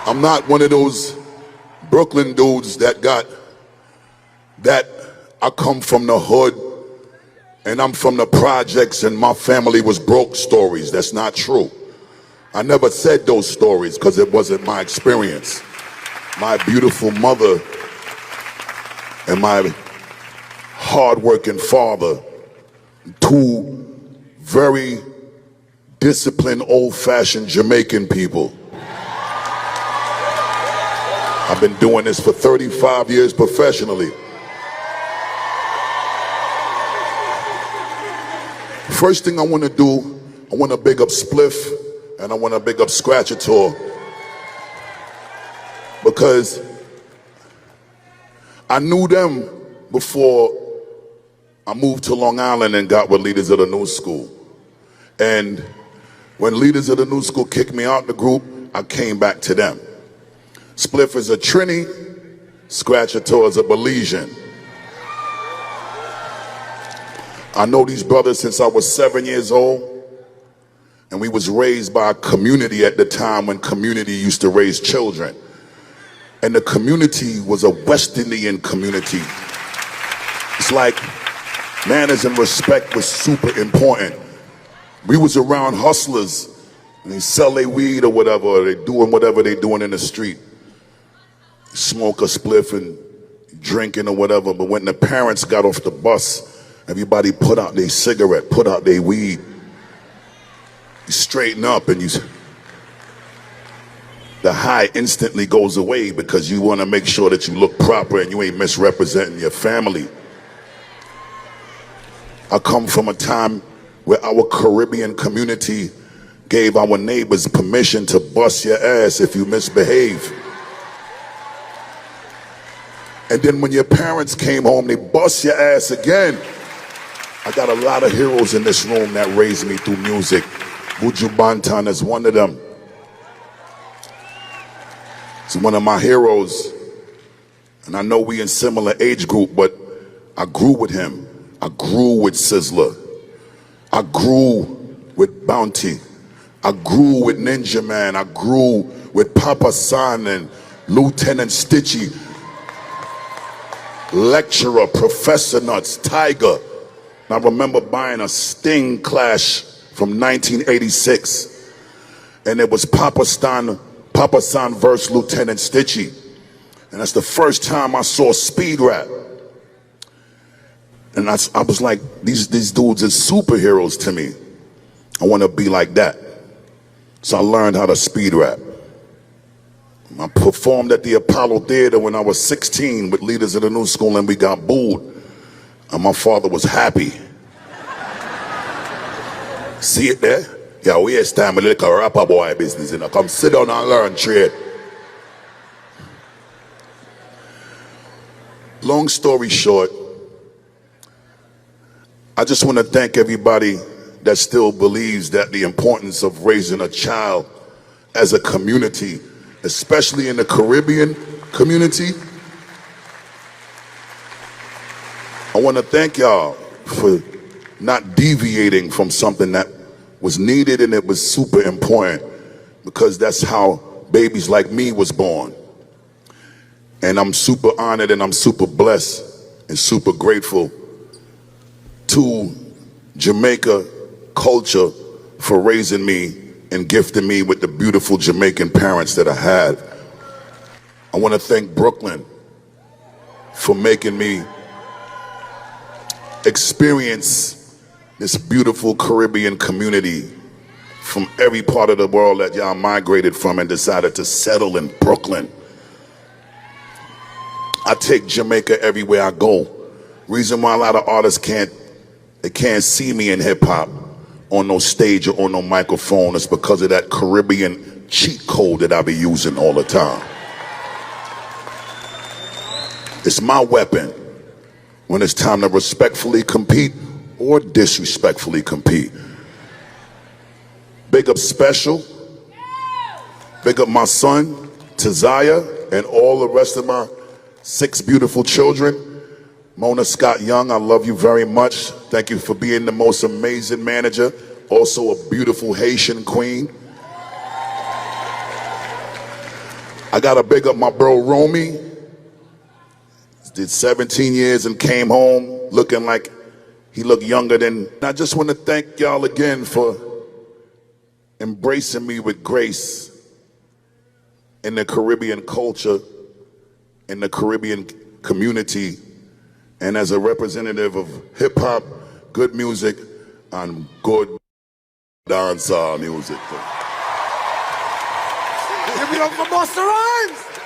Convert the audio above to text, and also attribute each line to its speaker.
Speaker 1: I'm not one of those Brooklyn dudes that I come from the hood and I'm from the projects and my family was broke stories. That's not true. I never said those stories because it wasn't my experience. My beautiful mother and my hardworking father, two very disciplined, old-fashioned Jamaican people. I've been doing this for 35 years professionally. First thing I want to do, I want to big up Spliff and I want to big up Scratchator, because I knew them before I moved to Long Island and got with Leaders of the New School. And when Leaders of the New School kicked me out the group, I came back to them. Spliff is a Trini, Scratchator is a Belizean. I know these brothers since I was 7 years old, and we was raised by a community at the time when community used to raise children. And the community was a West Indian community. It's like manners and respect was super important. We was around hustlers, and they sell their weed or whatever, or they doing whatever they doing in the street. Smoke a spliff and drinking or whatever, but when the parents got off the bus, everybody put out their cigarette, put out their weed. You straighten up and the high instantly goes away because you want to make sure that you look proper and you ain't misrepresenting your family. I come from a time where our Caribbean community gave our neighbors permission to bust your ass if you misbehave. And then when your parents came home, they bust your ass again. I got a lot of heroes in this room that raised me through music. Buju Banton is one of them. He's one of my heroes. And I know we in similar age group, but I grew with him. I grew with Sizzler. I grew with Bounty. I grew with Ninja Man. I grew with Papa San and Lieutenant Stitchy. Lecturer, Professor Nuts, Tiger. I remember buying a Sting Clash from 1986, and it was Papa San versus Lieutenant Stitchy, and that's the first time I saw speed rap, and I was like, these dudes are superheroes to me. I want to be like that, so I learned how to speed rap. I performed at the Apollo Theater when I was 16 with Leaders of the New School, and we got booed. And my father was happy. See it there? Yeah, waste time with a little rapper boy business, you know. Come sit down and learn trade. Long story short, I just want to thank everybody that still believes that the importance of raising a child as a community, especially in the Caribbean community. I want to thank y'all for not deviating from something that was needed and it was super important, because that's how babies like me was born. And I'm super honored and I'm super blessed and super grateful to Jamaica culture for raising me and gifting me with the beautiful Jamaican parents that I had. I want to thank Brooklyn for making me experience this beautiful Caribbean community from every part of the world that y'all migrated from and decided to settle in Brooklyn. I take Jamaica everywhere I go. Reason why a lot of artists can't see me in hip hop on no stage or on no microphone is because of that Caribbean cheat code that I be using all the time. It's my weapon when it's time to respectfully compete or disrespectfully compete. Big up Special, big up my son, Tazaya, and all the rest of my 6 beautiful children. Mona Scott Young, I love you very much. Thank you for being the most amazing manager. Also a beautiful Haitian queen. I gotta big up my bro Romy. Did 17 years and came home looking like he looked younger than. I just want to thank y'all again for embracing me with grace in the Caribbean culture, in the Caribbean community, and as a representative of hip hop, good music, and good dancehall music.
Speaker 2: Give it up for Busta Rhymes!